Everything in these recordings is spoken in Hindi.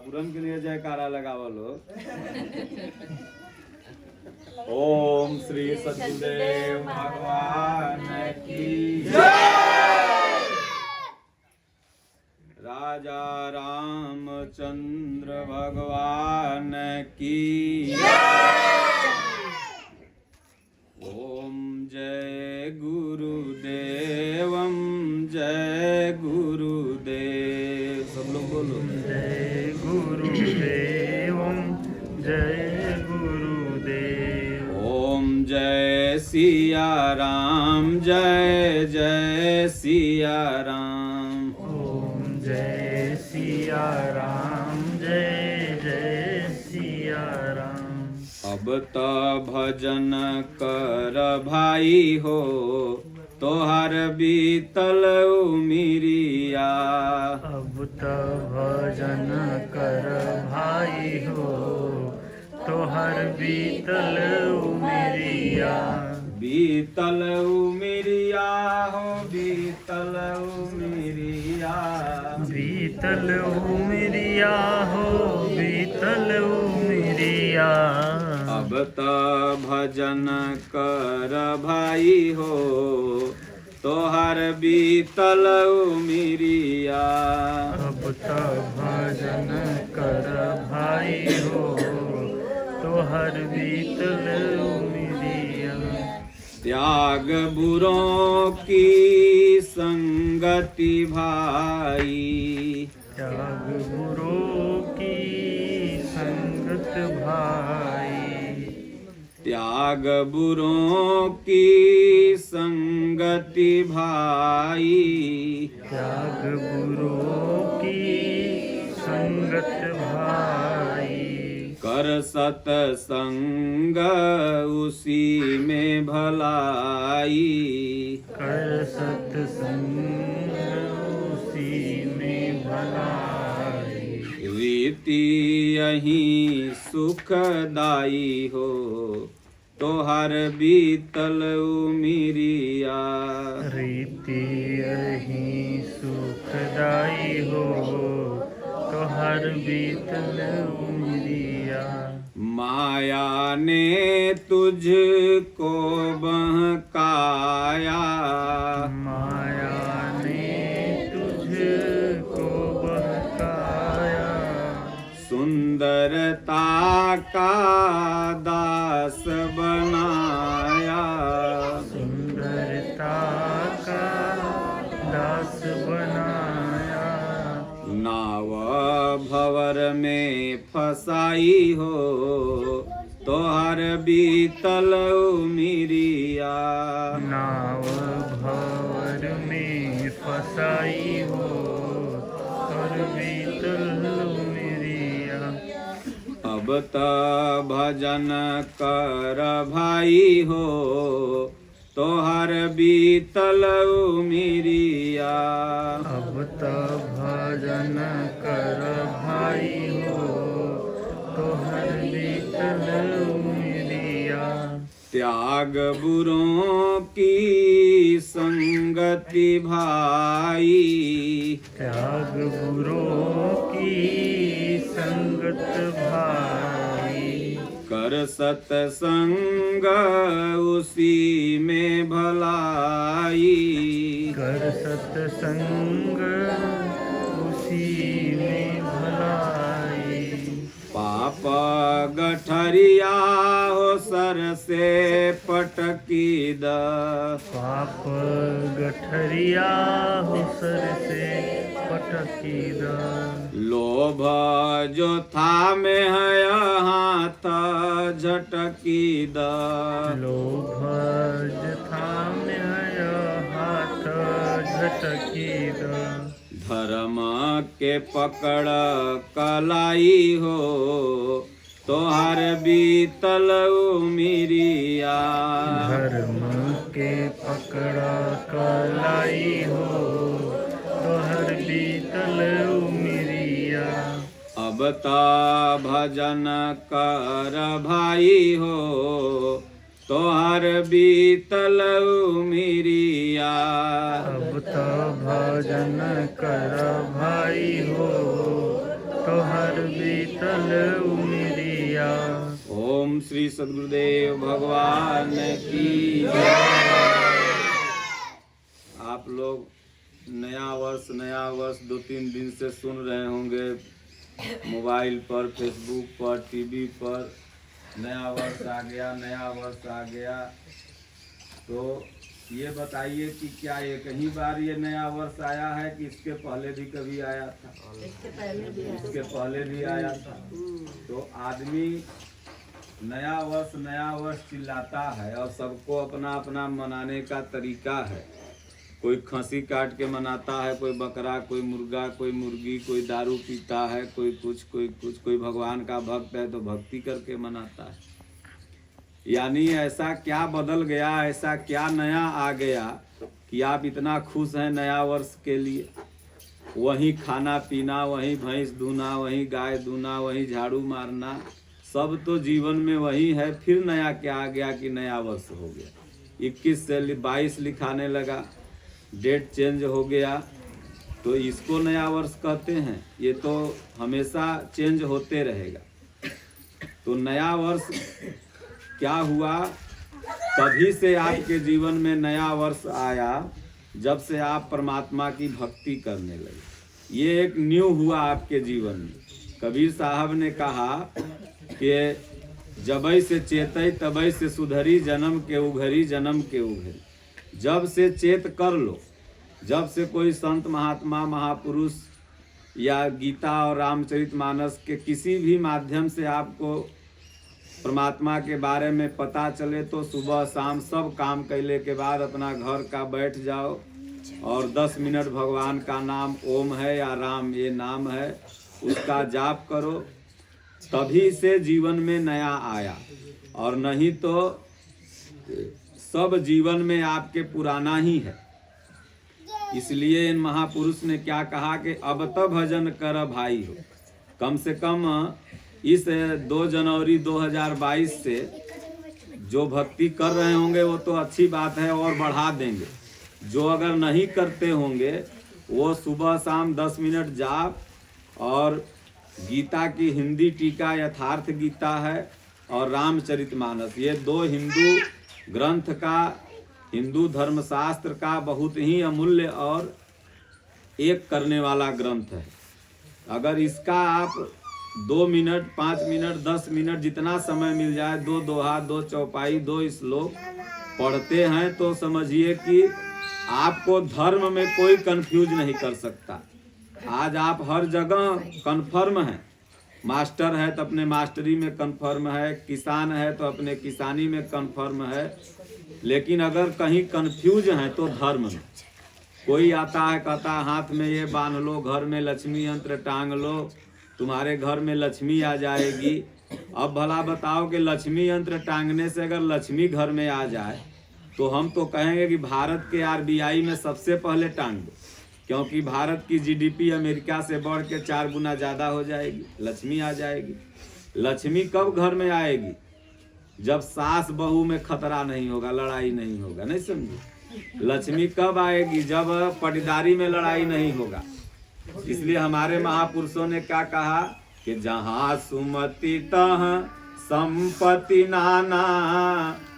ठाकुरन के लिए जयकारा लगावलो। ओम श्री सचदेव भगवान की जय। राजा रामचंद्र भगवान की जय। ओम जय गुरुदेवम जय गुरुदेव। सब लोग बोलो जय गुरुदेवम जय गुरुदेव। ओम जय सिया राम जय जय सिया राम। ओम जय सिया राम जय जय सिया राम। अब तो भजन कर भाई हो तोहर बीतल उमिरिया। अब तो भजन कर भाई हो तोहर बीतल उमरिया। बीतल उमिरिया हो बीतल उमिरिया। बीतल उमरिया हो बीतल उमरिया। अब तो भजन कर भाई हो तोहर बीतल उमिरिया। अब तो भजन कर भाई हो तोहर बीतल उमरिया। त्याग बुरों की संगति भाई। त्याग गुरु की संगत भाई। त्याग बुरों की संगति भाई। त्याग गुरु की संगत भाई। कर सतसंग उसी में भलाई। कर सत्संग उसी में भलाई। रीति यही सुखदाई हो तोहर बीतल उमिरिया। रीति यही सुखदाई हो तोहर बीतल उमरिया। माया ने तुझको बहकाया। माया ने तुझको बहकाया। सुंदरता का दास बनाया। सुंदरता का दास बनाया। नाव भंवर में फसाई हो तोहर बीतल उमिरिया। नाव भंवर में फसाई हो तोहर बीतल उमरिया। अब तो भजन कर भाई हो तोहर बीतल उमिरिया। अब तो भजन कर भाई हो तोहर बीतल उमरिया। त्याग बुरों की संगति भाई। त्याग गुरु की संगत भाई। कर सतसंग उसी में भलाई। कर सत्संग उसी में भलाई। पाप गठरिया हो सर से पटकी द। पाप गठरिया हो सर से पटकी द। लोभ जो था में है हाथ झटकी द। लोभ जथा में हाथ झटकी द। धर्म के पकड़ कलाई हो तोहर बीतल उमिरिया। धर्म के पकड़ा कलाई हो तोहर बीतल उमरिया। अब तो भजन कर भाई हो तोहर बीतल उमिरिया। अब तो भजन कर भाई हो तोहर बीतल उमिरिया। ओम श्री सद्गुरुदेव भगवान की जय। आप लोग नया वर्ष 2-3 दिन से सुन रहे होंगे मोबाइल पर, फेसबुक पर, टीवी पर, नया वर्ष आ गया। तो ये बताइए कि क्या एक ही बार ये नया वर्ष आया है कि इसके पहले भी कभी आया था? इसके पहले भी आया था। तो आदमी नया वर्ष चिल्लाता है और सबको अपना अपना मनाने का तरीका है। कोई खसी काट के मनाता है, कोई बकरा, कोई मुर्गा, कोई मुर्गी, कोई दारू पीता है, कोई कुछ, कोई भगवान का भक्त है तो भक्ति करके मनाता है। यानी ऐसा क्या बदल गया, ऐसा क्या नया आ गया कि आप इतना खुश हैं नया वर्ष के लिए? वही खाना पीना, वही भैंस धोना, वही गाय धोना, वही झाड़ू मारना, सब तो जीवन में वही है। फिर नया क्या आ गया कि नया वर्ष हो गया? 21 से 22 लिखाने लगा, डेट चेंज हो गया, तो इसको नया वर्ष कहते हैं? ये तो हमेशा चेंज होते रहेगा। तो नया वर्ष क्या हुआ? तभी से आपके जीवन में नया वर्ष आया जब से आप परमात्मा की भक्ति करने लगे। ये एक न्यू हुआ आपके जीवन में। कबीर साहब ने कहा कि जबै से चेतई तबै से सुधरी, जन्म के उघरी जन्म के उघरी। जब से चेत कर लो, जब से कोई संत महात्मा महापुरुष या गीता और रामचरितमानस के किसी भी माध्यम से आपको परमात्मा के बारे में पता चले, तो सुबह शाम सब काम कैले के बाद अपना घर का बैठ जाओ और 10 मिनट भगवान का नाम, ओम है या राम ये नाम है, उसका जाप करो। तभी से जीवन में नया आया, और नहीं तो सब जीवन में आपके पुराना ही है। इसलिए इन महापुरुष ने क्या कहा कि अब तो भजन कर भाई हो। कम से कम इस 2 जनवरी 2022 से जो भक्ति कर रहे होंगे वो तो अच्छी बात है और बढ़ा देंगे। जो अगर नहीं करते होंगे वो सुबह शाम 10 मिनट जाप, और गीता की हिंदी टीका यथार्थ गीता है और रामचरितमानस, ये 2 हिंदू ग्रंथ का, हिंदू धर्मशास्त्र का बहुत ही अमूल्य और एक करने वाला ग्रंथ है। अगर इसका आप 2 मिनट, 5 मिनट, 10 मिनट जितना समय मिल जाए, 2 दोहा, 2 चौपाई, 2 श्लोक पढ़ते हैं तो समझिए कि आपको धर्म में कोई कंफ्यूज नहीं कर सकता। आज आप हर जगह कन्फर्म हैं। मास्टर है तो अपने मास्टरी में कन्फर्म है, किसान है तो अपने किसानी में कन्फर्म है। लेकिन अगर कहीं कंफ्यूज हैं तो धर्म में। कोई आता है कहता है हाथ में ये बांध लो, घर में लक्ष्मी यंत्र टांग लो, तुम्हारे घर में लक्ष्मी आ जाएगी। अब भला बताओ कि लक्ष्मी यंत्र टांगने से अगर लक्ष्मी घर में आ जाए तो हम तो कहेंगे कि भारत के RBI में सबसे पहले टांग दो, क्योंकि भारत की GDP अमेरिका से बढ़ के 4 गुना ज़्यादा हो जाएगी, लक्ष्मी आ जाएगी। लक्ष्मी कब घर में आएगी? जब सास बहू में खतरा नहीं होगा, लड़ाई नहीं होगा, नहीं समझे? लक्ष्मी कब आएगी? जब पटीदारी में लड़ाई नहीं होगा। इसलिए हमारे महापुरुषों ने क्या कहा कि जहाँ सुमति तहाँ संपत्ति नाना,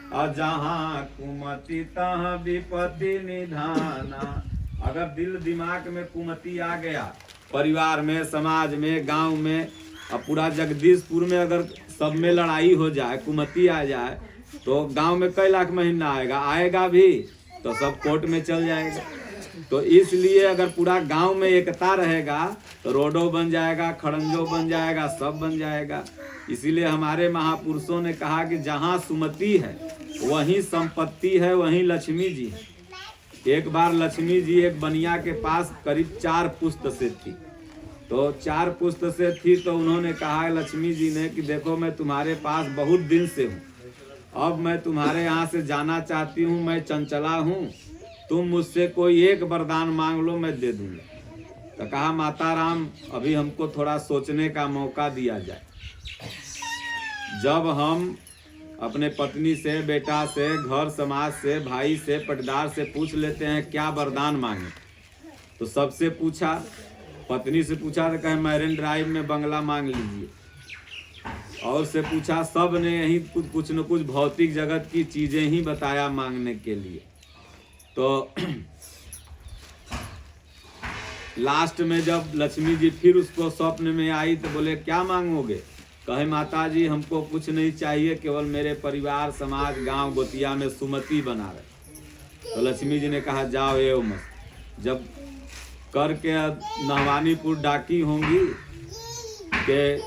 और जहाँ कुमति तहाँ विपत्ति निधाना। अगर दिल दिमाग में कुमति आ गया, परिवार में, समाज में, गांव में, और पूरा जगदीशपुर में अगर सब में लड़ाई हो जाए, कुमति आ जाए, तो गांव में कई लाख महीना आएगा भी तो सब कोर्ट में चल जाएगा। तो इसलिए अगर पूरा गांव में एकता रहेगा तो रोडो बन जाएगा, खड़ंजो बन जाएगा, सब बन जाएगा। इसीलिए हमारे महापुरुषों ने कहा कि जहाँ सुमति है वहीं संपत्ति है, वहीं लक्ष्मी जी है। एक बार लक्ष्मी जी एक बनिया के पास करीब 4 पुश्त से थी। तो 4 पुश्त से थी तो उन्होंने कहा लक्ष्मी जी ने कि देखो मैं तुम्हारे पास बहुत दिन से हूँ, अब मैं तुम्हारे यहाँ से जाना चाहती हूँ, मैं चंचला हूँ, तुम मुझसे कोई एक वरदान मांग लो, मैं दे दूंगा। तो कहा माता राम अभी हमको थोड़ा सोचने का मौका दिया जाए। जब हम अपने पत्नी से, बेटा से, घर समाज से, भाई से, पटदार से पूछ लेते हैं क्या वरदान मांगे, तो सबसे पूछा पत्नी से पूछा तो कहे मैरिन ड्राइव में बंगला मांग लीजिए। और से पूछा, सब ने यही कुछ न कुछ भौतिक जगत की चीजें ही बताया मांगने के लिए। तो लास्ट में जब लक्ष्मी जी फिर उसको स्वप्न में आई तो बोले क्या मांगोगे? कहे माता जी हमको कुछ नहीं चाहिए, केवल मेरे परिवार समाज गांव गोतिया में सुमति बना रहे। तो लक्ष्मी जी ने कहा जाओ एवं मत। जब करके नहवानीपुर डाकी होंगी कि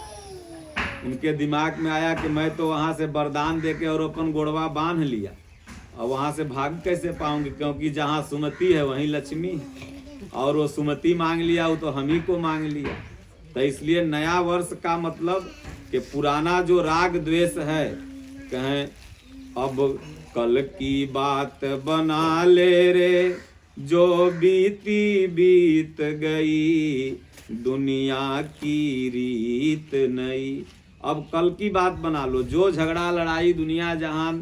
उनके दिमाग में आया कि मैं तो वहाँ से वरदान देके और अपन गोड़वा बांध लिया, और वहाँ से भाग कैसे पाऊंगी, क्योंकि जहाँ सुमति है वहीं लक्ष्मी है। और वो सुमति मांग लिया, वो तो हम ही को मांग लिया। तो इसलिए नया वर्ष का मतलब कि पुराना जो राग द्वेष है, कहें अब कल की बात बना ले रे, जो बीती बीत गई दुनिया की रीत नई। अब कल की बात बना लो, जो झगड़ा लड़ाई दुनिया जहां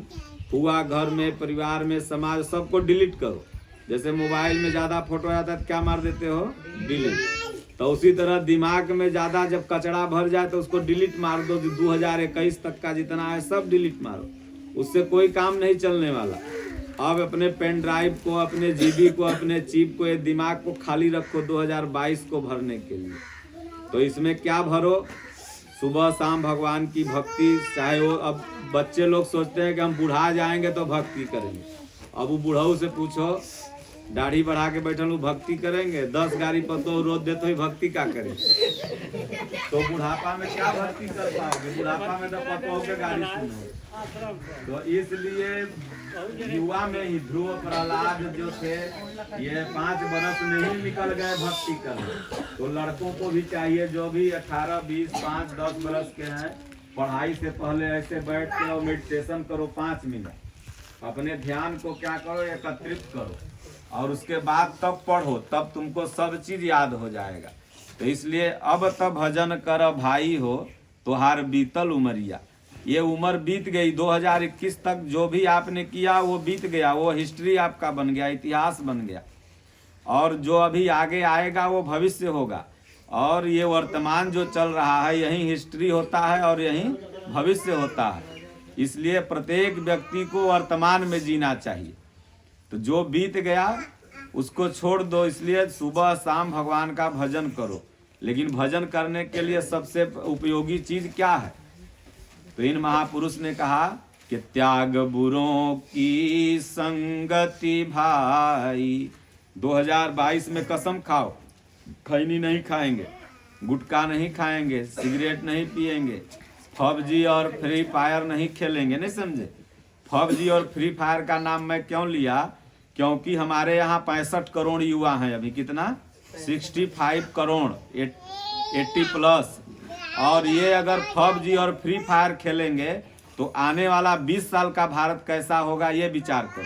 हुआ, घर में परिवार में समाज, सबको डिलीट करो। जैसे मोबाइल में ज़्यादा फोटो आता है तो क्या मार देते हो? डिलीट। तो उसी तरह दिमाग में ज़्यादा जब कचरा भर जाए तो उसको डिलीट मार दो। 2021 तक का जितना है सब डिलीट मारो, उससे कोई काम नहीं चलने वाला। अब अपने पेन ड्राइव को, अपने जीबी को, अपने चिप को, ये दिमाग को खाली रखो 2022 को भरने के लिए। तो इसमें क्या भरो? सुबह शाम भगवान की भक्ति। चाहे वो अब बच्चे लोग सोचते हैं कि हम बुढ़ा जाएंगे तो भक्ति करेंगे। अब वो बुढ़ऊ से पूछो, दाढ़ी बढ़ा के बैठल हूँ भक्ति करेंगे? 10 गाड़ी पतो रोज देते हुए भक्ति क्या करेंगे? तो बुढ़ापा में क्या भक्ति कर पाओगे? बुढ़ापा में तो पतो के गाड़ी सुनो। तो इसलिए युवा में ही ध्रुव प्रहलाद जो थे, ये 5 बरस में ही निकल गए भक्ति करने। तो लड़कों को भी चाहिए, जो भी 18, 20, 5, 10 बरस के हैं, पढ़ाई से पहले ऐसे बैठ के और मेडिटेशन करो 5 मिनट। अपने ध्यान को क्या करो? एकत्रित करो, और उसके बाद तब पढ़ो, तब तुमको सब चीज याद हो जाएगा। तो इसलिए अब तब भजन कर भाई हो, तुहार बीतल उमरिया। ये उम्र बीत गई, 2021 तक जो भी आपने किया वो बीत गया, वो हिस्ट्री आपका बन गया, इतिहास बन गया। और जो अभी आगे आएगा वो भविष्य होगा, और ये वर्तमान जो चल रहा है यही हिस्ट्री होता है और यही भविष्य होता है। इसलिए प्रत्येक व्यक्ति को वर्तमान में जीना चाहिए। तो जो बीत गया उसको छोड़ दो। इसलिए सुबह शाम भगवान का भजन करो। लेकिन भजन करने के लिए सबसे उपयोगी चीज क्या है? तो इन महापुरुष ने कहा कि त्याग बुरों की संगति भाई। 2022 में कसम खाओ, खैनी नहीं खाएंगे, गुटखा नहीं खाएंगे, सिगरेट नहीं पिएंगे, पबजी और फ्री फायर नहीं खेलेंगे। नहीं समझे? पबजी और फ्री फायर का नाम मैं क्यों लिया? क्योंकि हमारे यहाँ 65 करोड़ युवा हैं। अभी कितना? 65 करोड़, 80 प्लस। और ये अगर पबजी और फ्री फायर खेलेंगे तो आने वाला 20 साल का भारत कैसा होगा, ये विचार करो।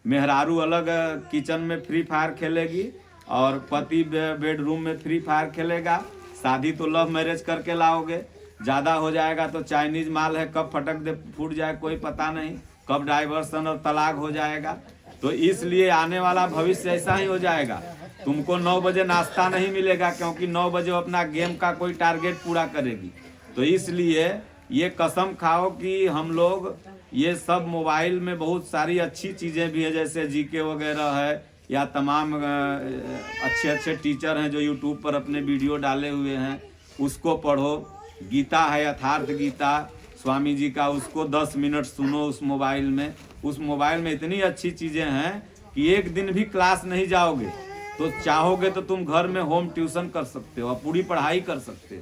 मेहरारू अलग किचन में फ्री फायर खेलेगी और पति बेडरूम में फ्री फायर खेलेगा। शादी तो लव मैरिज करके लाओगे, ज़्यादा हो जाएगा तो चाइनीज माल है, कब फटक दे फूट जाए कोई पता नहीं, कब डाइवर्सन और तलाक हो जाएगा। तो इसलिए आने वाला भविष्य ऐसा ही हो जाएगा। तुमको 9 बजे नाश्ता नहीं मिलेगा, क्योंकि 9 बजे अपना गेम का कोई टारगेट पूरा करेगी। तो इसलिए ये कसम खाओ कि हम लोग ये सब मोबाइल में बहुत सारी अच्छी चीज़ें भी है, जैसे जीके वगैरह है, या तमाम अच्छे अच्छे टीचर हैं जो यूट्यूब पर अपने वीडियो डाले हुए हैं, उसको पढ़ो। गीता है, यथार्थ गीता स्वामी जी का, उसको 10 मिनट सुनो उस मोबाइल में। उस मोबाइल में इतनी अच्छी चीज़ें हैं कि एक दिन भी क्लास नहीं जाओगे तो चाहोगे तो तुम घर में होम ट्यूशन कर सकते हो और पूरी पढ़ाई कर सकते हो।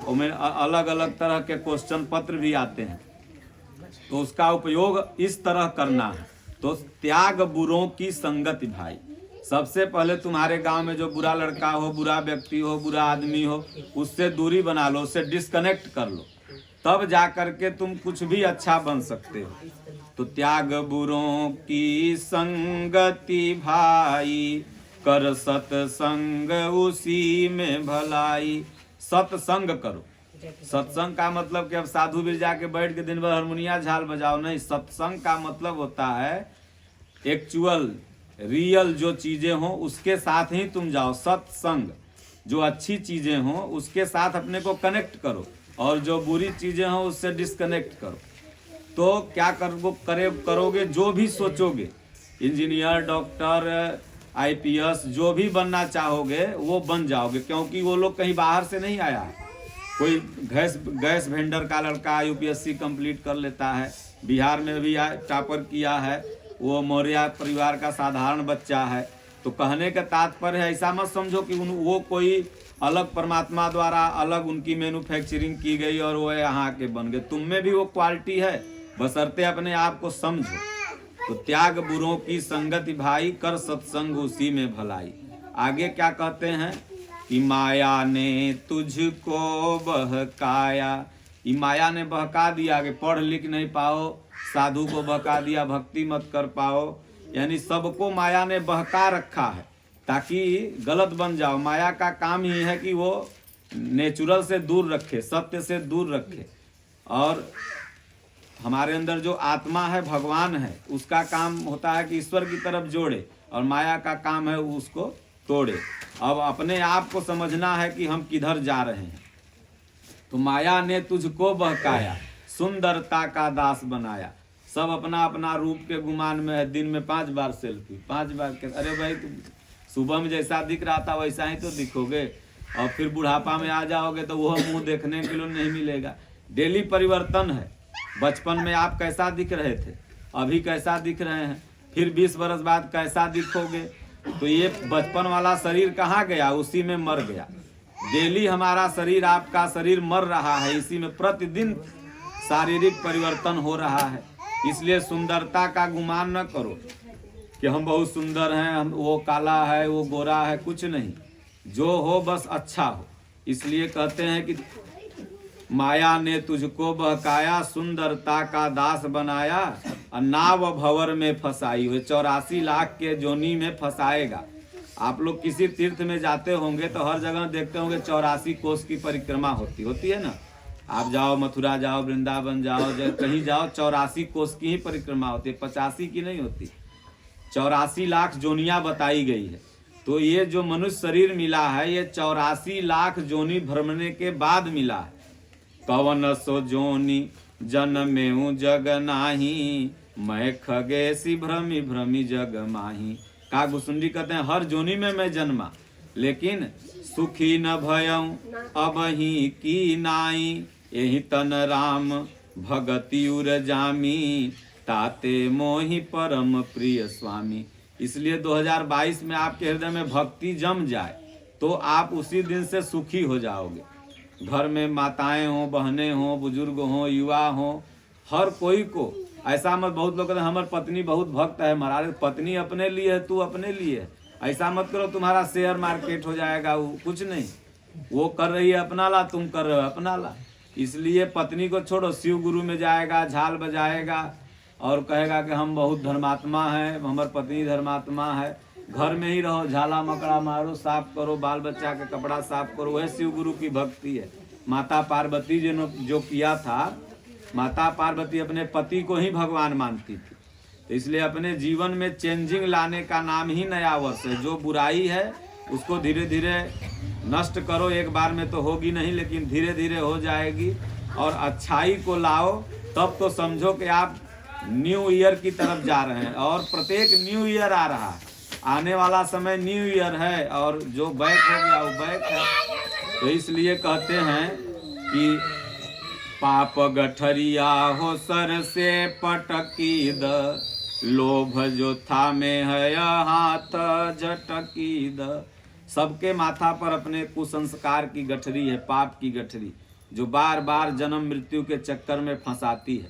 उसमें अलग अलग तरह के क्वेश्चन पत्र भी आते हैं। तो उसका उपयोग इस तरह करना है। तो त्याग बुरों की संगति भाई। सबसे पहले तुम्हारे गांव में जो बुरा लड़का हो, बुरा व्यक्ति हो, बुरा आदमी हो, उससे दूरी बना लो, उससे डिस्कनेक्ट कर लो, तब जा करके तुम कुछ भी अच्छा बन सकते हो। तो त्याग बुरों की संगति भाई, कर सत्संग उसी में भलाई। सत्संग करो। सत्संग का मतलब कि अब साधु भी जाके बैठ के दिन भर हारमोनिया झाल बजाओ नहीं। सत्संग का मतलब होता है एक्चुअल रियल जो चीजें हो उसके साथ ही तुम जाओ। सत्संग जो अच्छी चीज़ें हों उसके साथ अपने को कनेक्ट करो, और जो बुरी चीज़ें हों उससे डिस्कनेक्ट करो। तो क्या करोगे, जो भी सोचोगे, इंजीनियर, डॉक्टर, आईपीएस, जो भी बनना चाहोगे वो बन जाओगे, क्योंकि वो लोग कहीं बाहर से नहीं आया है। कोई गैस वेंडर का लड़का यूपीएससी कंप्लीट कर लेता है, बिहार में भी टॉपर किया है, वो मौर्य परिवार का साधारण बच्चा है। तो कहने का तात्पर्य है, ऐसा मत समझो कि वो कोई अलग परमात्मा द्वारा अलग उनकी मैन्युफैक्चरिंग की गई और वो यहाँ के बन गए। तुम में भी वो क्वालिटी है, बशर्ते अपने आप को समझो। तो त्याग बुरों की संगति भाई, कर सत्संग उसी में भलाई। आगे क्या कहते हैं कि माया ने तुझको बहकाया, ये माया ने बहका दिया कि पढ़ लिख नहीं पाओ, साधु को बहका दिया भक्ति मत कर पाओ, यानी सबको माया ने बहका रखा है ताकि गलत बन जाओ। माया का काम ही है कि वो नेचुरल से दूर रखे, सत्य से दूर रखे, और हमारे अंदर जो आत्मा है, भगवान है, उसका काम होता है कि ईश्वर की तरफ जोड़े, और माया का काम है उसको तोड़े। अब अपने आप को समझना है कि हम किधर जा रहे हैं। तो माया ने तुझको बहकाया, सुंदरता का दास बनाया। सब अपना अपना रूप के गुमान में है, दिन में 5 बार सेल्फी, 5 बार के। अरे भाई, तुम सुबह में जैसा दिख रहा था वैसा ही तो दिखोगे, और फिर बुढ़ापा में आ जाओगे तो वह मुंह देखने के लिए नहीं मिलेगा। डेली परिवर्तन है। बचपन में आप कैसा दिख रहे थे, अभी कैसा दिख रहे हैं, फिर 20 बरस बाद कैसा दिखोगे। तो ये बचपन वाला शरीर कहाँ गया, उसी में मर गया। डेली हमारा शरीर, आपका शरीर मर रहा है, इसी में प्रतिदिन शारीरिक परिवर्तन हो रहा है। इसलिए सुंदरता का गुमान न करो कि हम बहुत सुंदर हैं, हम वो काला है, वो गोरा है, कुछ नहीं। जो हो बस अच्छा हो। इसलिए कहते हैं कि माया ने तुझको बहकाया, सुंदरता का दास बनाया, और नाव भंवर में फंसाई हुए, 84 लाख के जोनी में फंसाएगा। आप लोग किसी तीर्थ में जाते होंगे तो हर जगह देखते होंगे 84 कोस की परिक्रमा होती है ना। आप जाओ, मथुरा जाओ, वृंदावन जाओ, कहीं जाओ, 84 कोस की ही परिक्रमा होती है, 85 की नहीं होती। 84 लाख जोनियां बताई गई है। तो ये जो मनुष्य शरीर मिला है, ये 84 लाख जोनी भ्रमणे के बाद मिला है। कवन सो जोनी जन्मेऊ जग नाही, मैं खगेसी भ्रमी भ्रमी जग माही। कागभूषुंडी कहते हैं हर जोनी में मैं जन्मा, लेकिन सुखी न भयऊं अबही की नाई, यही तन राम भगति उर जामी, ताते मोहि परम प्रिय स्वामी। इसलिए 2022 में आपके हृदय में भक्ति जम जाए तो आप उसी दिन से सुखी हो जाओगे। घर में माताएं हों, बहनें हों, बुजुर्ग हों, युवा हों, हर कोई को ऐसा मत। बहुत लोग कहते हैं हमारी पत्नी बहुत भक्त है। महाराज, पत्नी अपने लिए है, तू अपने लिए है। ऐसा मत करो तुम्हारा शेयर मार्केट हो जाएगा, वो कुछ नहीं। वो कर रही है अपना ला, तुम कर रहे हो अपना ला। इसलिए पत्नी को छोड़ो, शिव गुरु में जाएगा, झाल बजाएगा और कहेगा कि हम बहुत धर्मात्मा हैं, हमारी पत्नी धर्मात्मा है। घर में ही रहो, झाला मकड़ा मारो, साफ करो, बाल बच्चा का कपड़ा साफ करो, वह शिव गुरु की भक्ति है। माता पार्वती जो किया था, माता पार्वती अपने पति को ही भगवान मानती थी। तो इसलिए अपने जीवन में चेंजिंग लाने का नाम ही नया वर्ष है। जो बुराई है उसको धीरे धीरे नष्ट करो, एक बार में तो होगी नहीं, लेकिन धीरे धीरे हो जाएगी। और अच्छाई को लाओ, तब तो समझो कि आप न्यू ईयर की तरफ जा रहे हैं। और प्रत्येक न्यू ईयर आ रहा है, आने वाला समय न्यू ईयर है, और जो बैक हो गया वो बैक है। तो इसलिए कहते हैं कि पाप गठरिया हो सर से पटकी द, लोभ जो था में है हाथ झटकी द। सबके माथा पर अपने कुसंस्कार की गठरी है, पाप की गठरी, जो बार बार जन्म मृत्यु के चक्कर में फंसाती है।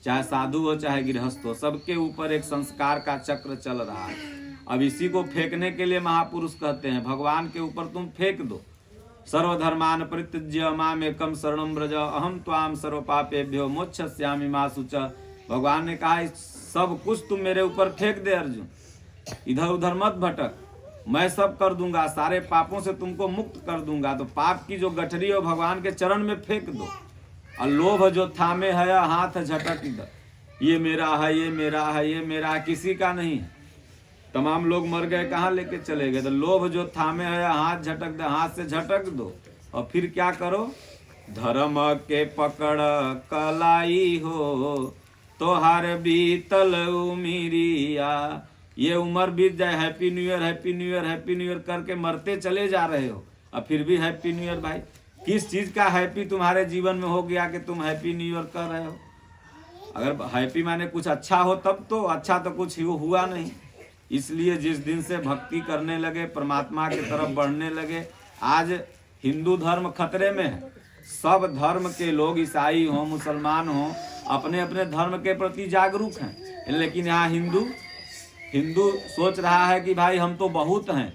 चाहे साधु हो चाहे गृहस्थ हो, सबके ऊपर एक संस्कार का चक्र चल रहा है। अब इसी को फेंकने के लिए महापुरुष कहते हैं भगवान के ऊपर तुम फेंक दो। सर्वधर्मान परित्यज्य मामेकं शरणं व्रज, अहम त्वाम सर्व पापेभ्यो मोक्षयिष्यामि मा शुचः। भगवान ने कहा सब कुछ तुम मेरे ऊपर फेंक दे अर्जुन, इधर उधर मत भटक, मैं सब कर दूंगा, सारे पापों से तुमको मुक्त कर दूंगा। तो पाप की जो गठरी है भगवान के चरण में फेंक दो। और लोभ जो थामे है हाथ झटक दो, ये मेरा है, ये मेरा है, ये मेरा है, किसी का नहीं है। तमाम लोग मर गए, कहाँ लेके चले गए? तो लोभ जो थामे है, हाथ झटक दे, हाथ से झटक दो और फिर क्या करो? धर्म के पकड़ कलाई हो, तोहार बीतल उमिरिया। ये उम्र बीत जाए, happy new year, happy new year, happy new year करके मरते चले जा रहे हो, और फिर भी हैप्पी न्यू ईयर। भाई किस चीज का हैप्पी तुम्हारे जीवन में हो गया कि तुम हैप्पी न्यू ईयर कर रहे हो? अगर हैप्पी माने कुछ अच्छा हो तब तो, अच्छा तो कुछ हुआ नहीं। इसलिए जिस दिन से भक्ति करने लगे, परमात्मा की तरफ बढ़ने लगे, आज हिंदू धर्म खतरे में है। सब धर्म के लोग, ईसाई हो, मुसलमान हो, अपने अपने धर्म के प्रति जागरूक हैं, लेकिन यहाँ हिंदू सोच रहा है कि भाई हम तो बहुत हैं,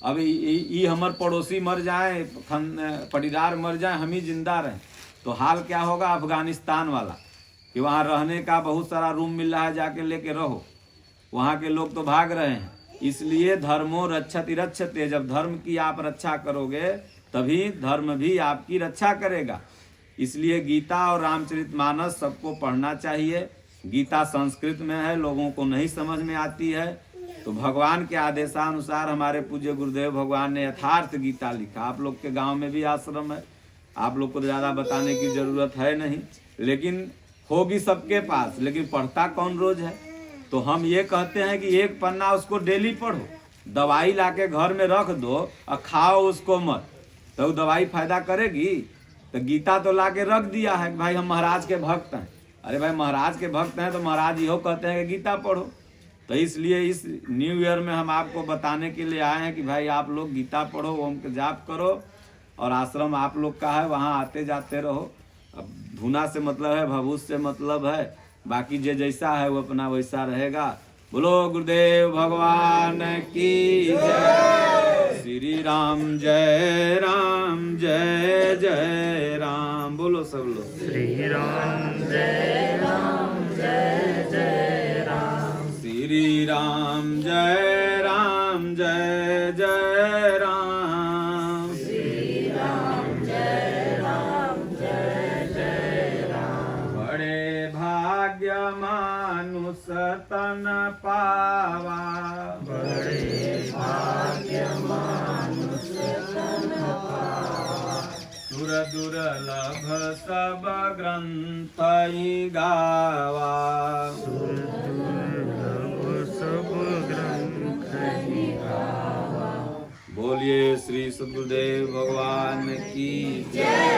अब ये हमार पड़ोसी मर जाए, पटीदार मर जाए, हम ही जिंदा रहें। तो हाल क्या होगा अफगानिस्तान वाला, कि वहाँ रहने का बहुत सारा रूम मिल रहा है, जाके लेके रहो। वहाँ के लोग तो भाग रहे हैं। इसलिए धर्मो रक्षति रक्षते, जब धर्म की आप रक्षा करोगे तभी धर्म भी आपकी रक्षा करेगा। इसलिए गीता और रामचरितमानस सबको पढ़ना चाहिए। गीता संस्कृत में है, लोगों को नहीं समझ में आती है, तो भगवान के आदेशानुसार हमारे पूज्य गुरुदेव भगवान ने यथार्थ गीता लिखा। आप लोग के गांव में भी आश्रम है, आप लोग को ज़्यादा बताने की ज़रूरत है नहीं, लेकिन होगी सबके पास, लेकिन पढ़ता कौन रोज है? तो हम ये कहते हैं कि एक पन्ना उसको डेली पढ़ो। दवाई लाके घर में रख दो और खाओ उसको मत, तो दवाई फायदा करेगी? तो गीता तो लाके रख दिया है कि भाई हम महाराज के भक्त हैं। अरे भाई महाराज के भक्त हैं तो महाराज यो कहते हैं कि गीता पढ़ो। तो इसलिए इस न्यू ईयर में हम आपको बताने के लिए आए हैं कि भाई आप लोग गीता पढ़ो, ओम के जाप करो, और आश्रम आप लोग का है, वहाँ आते जाते रहो। अब धुना से मतलब है, भभूस से मतलब है, बाकी जे जैसा है वो अपना वैसा रहेगा। बोलो गुरुदेव भगवान की जय। श्री राम जय राम, जय जय राम। बोलो सब लोग श्री राम जय राम, जय जय राम। श्री राम जय राम, जय जय राम। श्री राम जय राम, जय जय राम। बड़े भाग्य मानुष तन पावा, बड़े भाग्य मानुष तन पावा। सुर दुर्लभ सब ग्रंथ ही गावा। दुर्लभ सब ग्रंथ ही गावा। बोलिए श्री सद्गुरुदेव भगवान की जय।